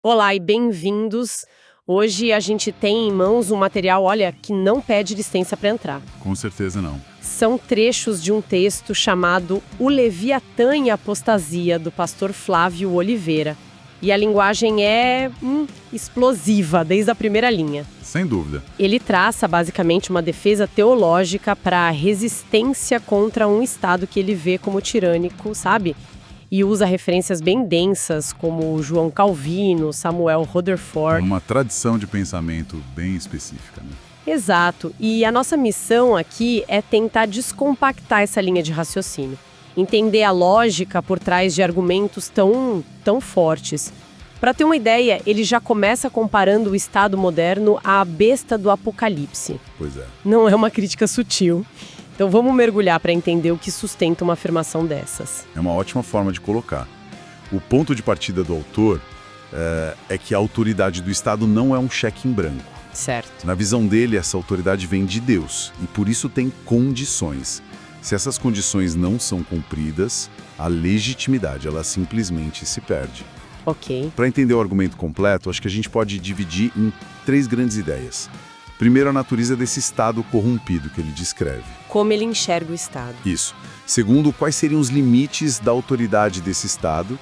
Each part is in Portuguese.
Olá e bem-vindos. Hoje a gente tem em mãos um material, olha, que não pede licença para entrar. Com certeza não. São trechos de um texto chamado O Leviatã e a Apostasia, do pastor Flávio Oliveira. E a linguagem é explosiva, desde a primeira linha. Sem dúvida. Ele traça basicamente uma defesa teológica para a resistência contra um Estado que ele vê como tirânico, sabe? E usa referências bem densas, como João Calvino, Samuel Rutherford. Uma tradição de pensamento bem específica, né? Exato. E a nossa missão aqui é tentar descompactar essa linha de raciocínio. Entender a lógica por trás de argumentos tão fortes. Para ter uma ideia, ele já começa comparando o Estado moderno à besta do Apocalipse. Pois é. Não é uma crítica sutil. Então vamos mergulhar para entender o que sustenta uma afirmação dessas. É uma ótima forma de colocar. O ponto de partida do autor é que a autoridade do Estado não é um cheque em branco. Certo. Na visão dele, essa autoridade vem de Deus e por isso tem condições. Se essas condições não são cumpridas, a legitimidade ela simplesmente se perde. Ok. Para entender o argumento completo, acho que a gente pode dividir em 3 grandes ideias. Primeiro, a natureza desse Estado corrompido que ele descreve. Como ele enxerga o Estado. Isso. Segundo, quais seriam os limites da autoridade desse Estado.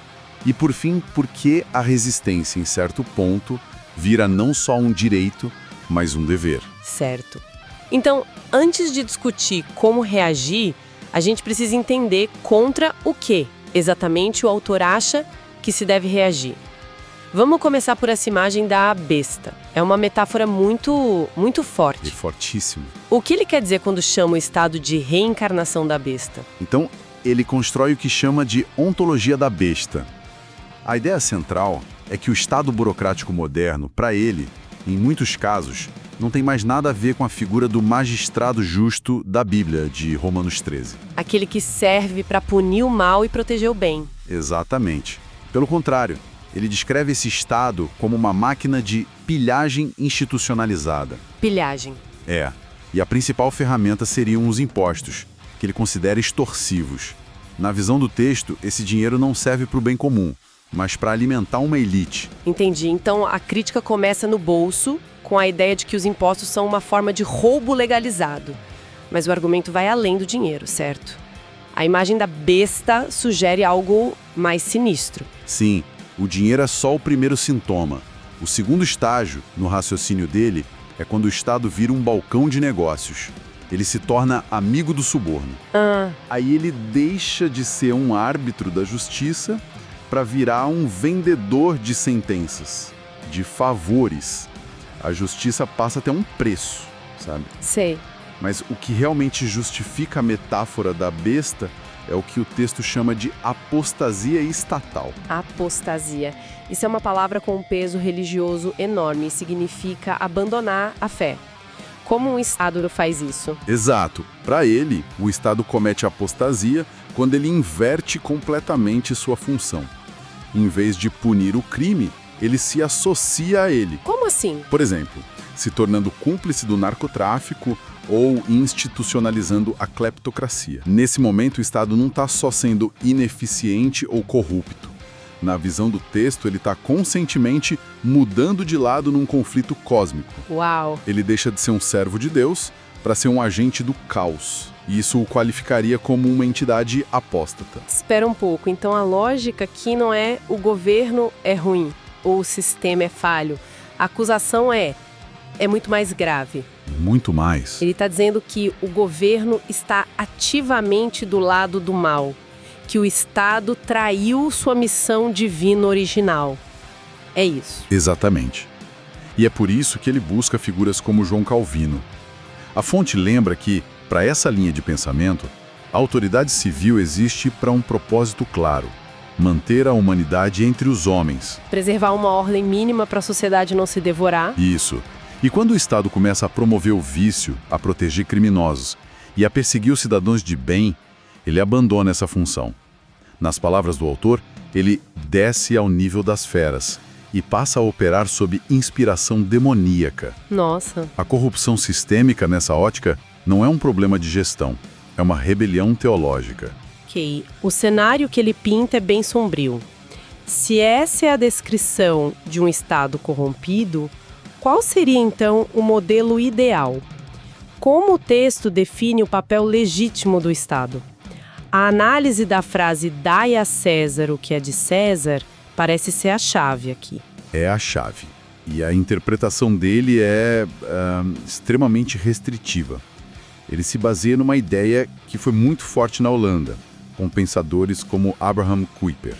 E, por fim, por que a resistência, em certo ponto, vira não só um direito, mas um dever. Certo. Então, antes de discutir como reagir, a gente precisa entender contra o que exatamente o autor acha que se deve reagir. Vamos começar por essa imagem da besta. É uma metáfora muito forte. É fortíssimo. O que ele quer dizer quando chama o estado de reencarnação da besta? Então, ele constrói o que chama de ontologia da besta. A ideia central é que o Estado burocrático moderno, para ele, em muitos casos, não tem mais nada a ver com a figura do magistrado justo da Bíblia, de Romanos 13. Aquele que serve para punir o mal e proteger o bem. Exatamente. Pelo contrário, ele descreve esse Estado como uma máquina de pilhagem institucionalizada. Pilhagem. E a principal ferramenta seriam os impostos, que ele considera extorsivos. Na visão do texto, esse dinheiro não serve para o bem comum, mas para alimentar uma elite. Entendi. Então a crítica começa no bolso, com a ideia de que os impostos são uma forma de roubo legalizado. Mas o argumento vai além do dinheiro, certo? A imagem da besta sugere algo mais sinistro. Sim. O dinheiro é só o primeiro sintoma. O segundo estágio, no raciocínio dele, é quando o Estado vira um balcão de negócios. Ele se torna amigo do suborno. Aí ele deixa de ser um árbitro da justiça para virar um vendedor de sentenças, de favores. A justiça passa a ter um preço, sabe? Sei. Mas o que realmente justifica a metáfora da besta é o que o texto chama de apostasia estatal. Apostasia. Isso é uma palavra com um peso religioso enorme e significa abandonar a fé. Como um Estado faz isso? Exato. Para ele, o Estado comete apostasia quando ele inverte completamente sua função. Em vez de punir o crime, ele se associa a ele. Como assim? Por exemplo, se tornando cúmplice do narcotráfico ou institucionalizando a cleptocracia. Nesse momento, o Estado não está só sendo ineficiente ou corrupto. Na visão do texto, ele está conscientemente mudando de lado num conflito cósmico. Uau! Ele deixa de ser um servo de Deus para ser um agente do caos. E isso o qualificaria como uma entidade apóstata. Espera um pouco. Então a lógica aqui não é o governo é ruim ou o sistema é falho. A acusação é muito mais grave. Muito mais. Ele está dizendo que o governo está ativamente do lado do mal, que o Estado traiu sua missão divina original. É isso. Exatamente. E é por isso que ele busca figuras como João Calvino. A fonte lembra que, para essa linha de pensamento, a autoridade civil existe para um propósito claro: manter a humanidade entre os homens. Preservar uma ordem mínima para a sociedade não se devorar. Isso. E quando o Estado começa a promover o vício, a proteger criminosos e a perseguir os cidadãos de bem, ele abandona essa função. Nas palavras do autor, ele desce ao nível das feras e passa a operar sob inspiração demoníaca. Nossa. A corrupção sistêmica, nessa ótica, não é um problema de gestão, é uma rebelião teológica. Ok. O cenário que ele pinta é bem sombrio. Se essa é a descrição de um Estado corrompido, qual seria então o modelo ideal? Como o texto define o papel legítimo do Estado? A análise da frase "dai a César o que é de César" parece ser a chave aqui. É a chave. E a interpretação dele é extremamente restritiva. Ele se baseia numa ideia que foi muito forte na Holanda, com pensadores como Abraham Kuyper.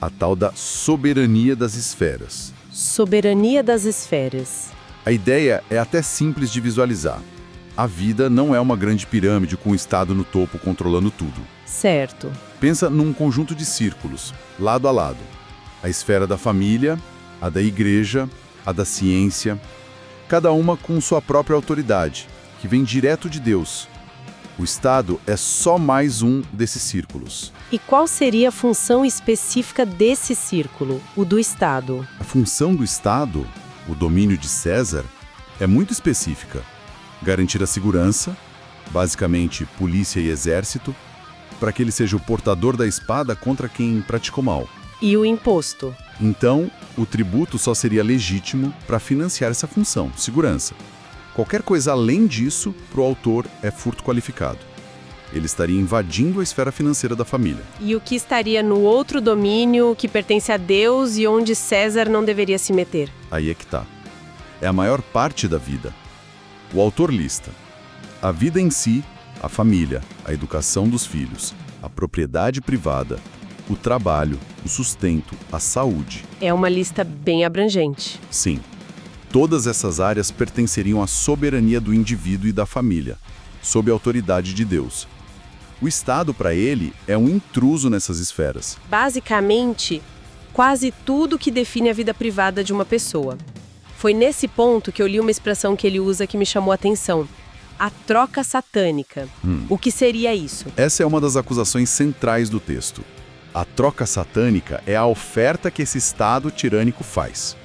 A tal da soberania das esferas. Soberania das esferas. A ideia é até simples de visualizar. A vida não é uma grande pirâmide com o Estado no topo controlando tudo. Certo. Pensa num conjunto de círculos, lado a lado. A esfera da família, a da igreja, a da ciência, cada uma com sua própria autoridade, que vem direto de Deus. O Estado é só mais um desses círculos. E qual seria a função específica desse círculo, o do Estado? A função do Estado, o domínio de César, é muito específica. Garantir a segurança, basicamente polícia e exército, para que ele seja o portador da espada contra quem praticou mal. E o imposto? Então, o tributo só seria legítimo para financiar essa função, segurança. Qualquer coisa além disso, para o autor, é furto qualificado. Ele estaria invadindo a esfera financeira da família. E o que estaria no outro domínio que pertence a Deus e onde César não deveria se meter? Aí é que tá. É a maior parte da vida. O autor lista a vida em si, a família, a educação dos filhos, a propriedade privada, o trabalho, o sustento, a saúde. É uma lista bem abrangente. Sim. Todas essas áreas pertenceriam à soberania do indivíduo e da família, sob a autoridade de Deus. O Estado, para ele, é um intruso nessas esferas. Basicamente, quase tudo que define a vida privada de uma pessoa. Foi nesse ponto que eu li uma expressão que ele usa que me chamou a atenção. A troca satânica. O que seria isso? Essa é uma das acusações centrais do texto. A troca satânica é a oferta que esse Estado tirânico faz.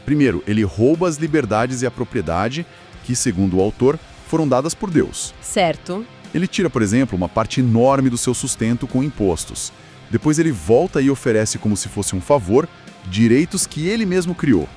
Primeiro, ele rouba as liberdades e a propriedade que, segundo o autor, foram dadas por Deus. Certo. Ele tira, por exemplo, uma parte enorme do seu sustento com impostos. Depois ele volta e oferece como se fosse um favor, direitos que ele mesmo criou.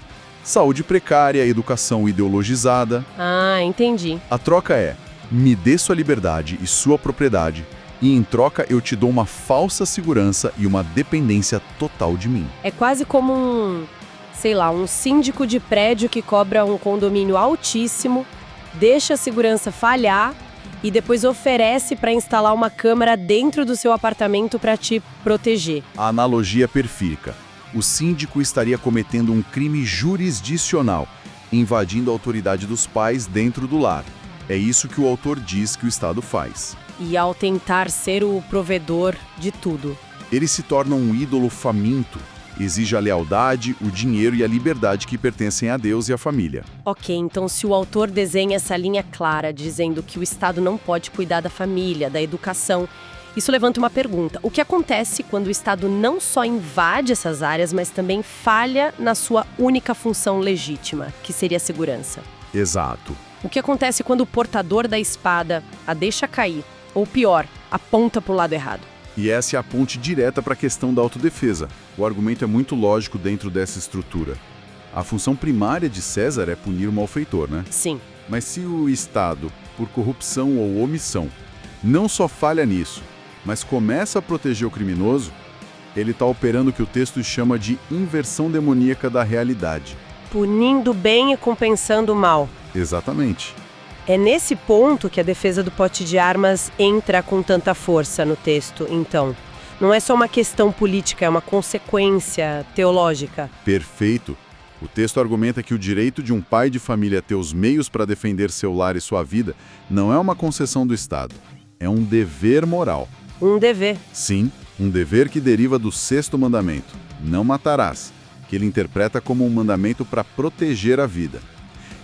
Saúde precária, educação ideologizada. Ah, entendi. A troca é, me dê sua liberdade e sua propriedade, e em troca eu te dou uma falsa segurança e uma dependência total de mim. É quase como um síndico de prédio que cobra um condomínio altíssimo, deixa a segurança falhar e depois oferece para instalar uma câmera dentro do seu apartamento para te proteger. A analogia é perfeita. O síndico estaria cometendo um crime jurisdicional, invadindo a autoridade dos pais dentro do lar. É isso que o autor diz que o Estado faz. E ao tentar ser o provedor de tudo. Ele se torna um ídolo faminto, exige a lealdade, o dinheiro e a liberdade que pertencem a Deus e à família. Ok, então se o autor desenha essa linha clara, dizendo que o Estado não pode cuidar da família, da educação, isso levanta uma pergunta. O que acontece quando o Estado não só invade essas áreas, mas também falha na sua única função legítima, que seria a segurança? Exato. O que acontece quando o portador da espada a deixa cair, ou pior, aponta para o lado errado? E essa é a ponte direta para a questão da autodefesa. O argumento é muito lógico dentro dessa estrutura. A função primária de César é punir o malfeitor, né? Sim. Mas se o Estado, por corrupção ou omissão, não só falha nisso, mas começa a proteger o criminoso, ele está operando o que o texto chama de inversão demoníaca da realidade. Punindo o bem e compensando o mal. Exatamente. É nesse ponto que a defesa do pote de armas entra com tanta força no texto, então. Não é só uma questão política, é uma consequência teológica. Perfeito. O texto argumenta que o direito de um pai de família ter os meios para defender seu lar e sua vida não é uma concessão do Estado. É um dever moral. Um dever. Sim, um dever que deriva do 6º mandamento, não matarás, que ele interpreta como um mandamento para proteger a vida.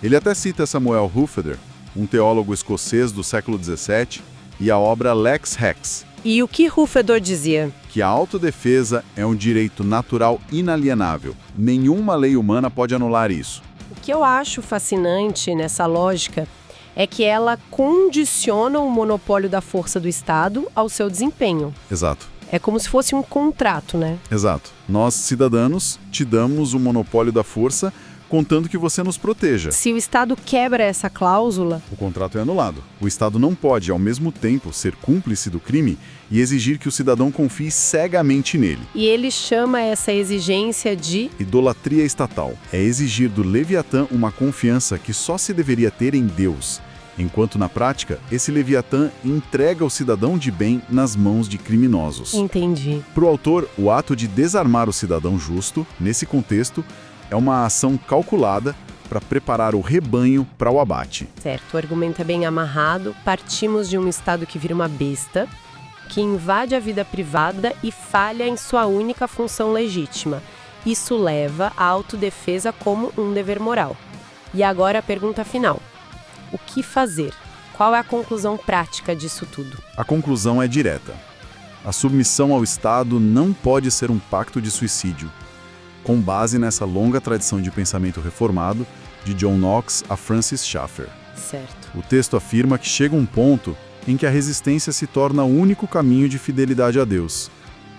Ele até cita Samuel Hoofeder, um teólogo escocês do século XVII, e a obra Lex Rex. E o que Hoofeder dizia? Que a autodefesa é um direito natural inalienável. Nenhuma lei humana pode anular isso. O que eu acho fascinante nessa lógica é que ela condiciona o monopólio da força do Estado ao seu desempenho. Exato. É como se fosse um contrato, né? Exato. Nós, cidadãos, te damos o monopólio da força, contando que você nos proteja. Se o Estado quebra essa cláusula, O contrato é anulado. O Estado não pode, ao mesmo tempo, ser cúmplice do crime e exigir que o cidadão confie cegamente nele. e ele chama essa exigência de... Idolatria estatal é exigir do Leviatã uma confiança que só se deveria ter em Deus, enquanto na prática, esse Leviatã entrega o cidadão de bem nas mãos de criminosos. Entendi. Para o autor, o ato de desarmar o cidadão justo, nesse contexto, é uma ação calculada para preparar o rebanho para o abate. Certo, o argumento é bem amarrado. Partimos de um Estado que vira uma besta, que invade a vida privada e falha em sua única função legítima. Isso leva à autodefesa como um dever moral. E agora a pergunta final. O que fazer? Qual é a conclusão prática disso tudo? A conclusão é direta. A submissão ao Estado não pode ser um pacto de suicídio, com base nessa longa tradição de pensamento reformado de John Knox a Francis Schaeffer. Certo. O texto afirma que chega um ponto em que a resistência se torna o único caminho de fidelidade a Deus.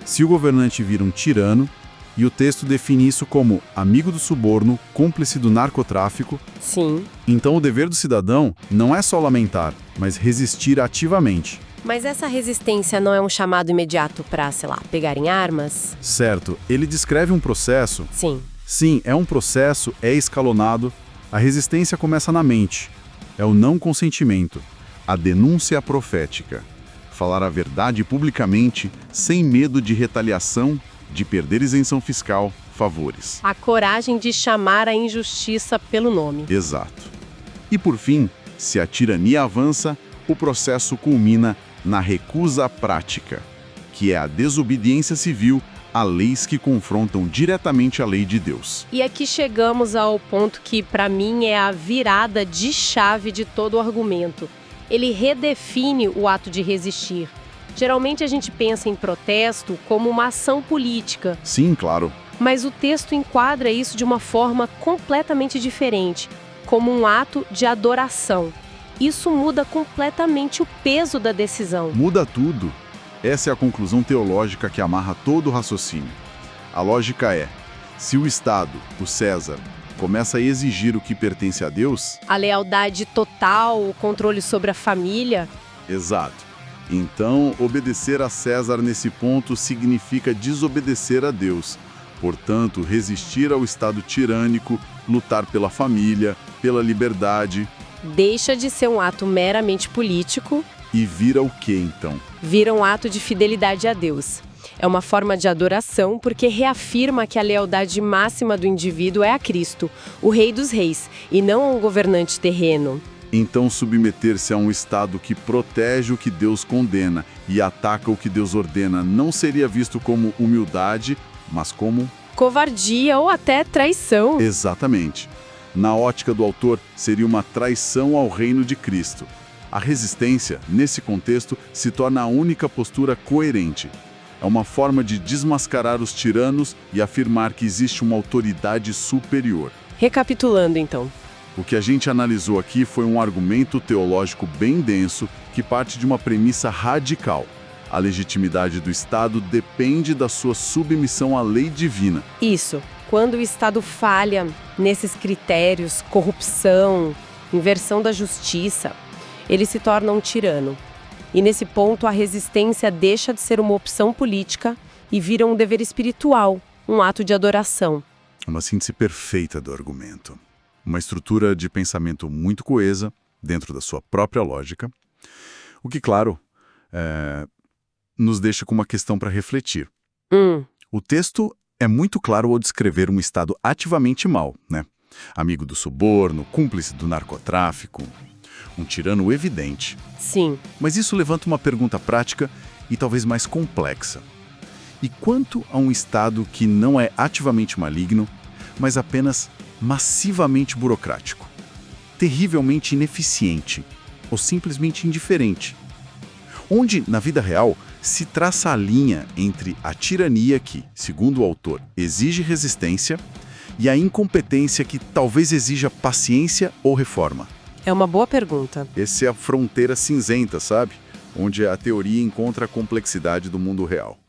Se o governante vira um tirano, e o texto define isso como amigo do suborno, cúmplice do narcotráfico, Sim. então o dever do cidadão não é só lamentar, mas resistir ativamente. Mas essa resistência não é um chamado imediato para, sei lá, pegarem armas? Certo, ele descreve um processo. Sim. Sim, é um processo, é escalonado. A resistência começa na mente. É o não consentimento, a denúncia profética. Falar a verdade publicamente, sem medo de retaliação, de perder isenção fiscal, favores. A coragem de chamar a injustiça pelo nome. Exato. E por fim, se a tirania avança, o processo culmina na recusa prática, que é a desobediência civil a leis que confrontam diretamente a lei de Deus. E aqui chegamos ao ponto que, para mim, é a virada de chave de todo o argumento. Ele redefine o ato de resistir. Geralmente a gente pensa em protesto como uma ação política, Sim, claro. mas o texto enquadra isso de uma forma completamente diferente, como um ato de adoração. Isso muda completamente o peso da decisão. Muda tudo. Essa é a conclusão teológica que amarra todo o raciocínio. A lógica é, se o Estado, o César, começa a exigir o que pertence a Deus... A lealdade total, o controle sobre a família... Exato. Então, obedecer a César nesse ponto significa desobedecer a Deus. Portanto, resistir ao Estado tirânico, lutar pela família, pela liberdade... deixa de ser um ato meramente político. E vira o quê, então? Vira um ato de fidelidade a Deus. É uma forma de adoração porque reafirma que a lealdade máxima do indivíduo é a Cristo, o Rei dos Reis, e não a um governante terreno. Então, submeter-se a um Estado que protege o que Deus condena e ataca o que Deus ordena não seria visto como humildade, mas como... covardia ou até traição. Exatamente. Na ótica do autor, seria uma traição ao reino de Cristo. A resistência, nesse contexto, se torna a única postura coerente. É uma forma de desmascarar os tiranos e afirmar que existe uma autoridade superior. Recapitulando, então. O que a gente analisou aqui foi um argumento teológico bem denso que parte de uma premissa radical. A legitimidade do Estado depende da sua submissão à lei divina. Isso. Quando o Estado falha nesses critérios, corrupção, inversão da justiça, ele se torna um tirano. E nesse ponto, a resistência deixa de ser uma opção política e vira um dever espiritual, um ato de adoração. Uma síntese perfeita do argumento. Uma estrutura de pensamento muito coesa, dentro da sua própria lógica, o que, claro, nos deixa com uma questão para refletir. O texto é muito claro ao descrever um Estado ativamente mau, né? Amigo do suborno, cúmplice do narcotráfico, um tirano evidente. Sim. Mas isso levanta uma pergunta prática e talvez mais complexa. E quanto a um Estado que não é ativamente maligno, mas apenas massivamente burocrático, terrivelmente ineficiente ou simplesmente indiferente? Onde, na vida real, se traça a linha entre a tirania que, segundo o autor, exige resistência e a incompetência que talvez exija paciência ou reforma? É uma boa pergunta. Essa é a fronteira cinzenta, sabe? Onde a teoria encontra a complexidade do mundo real.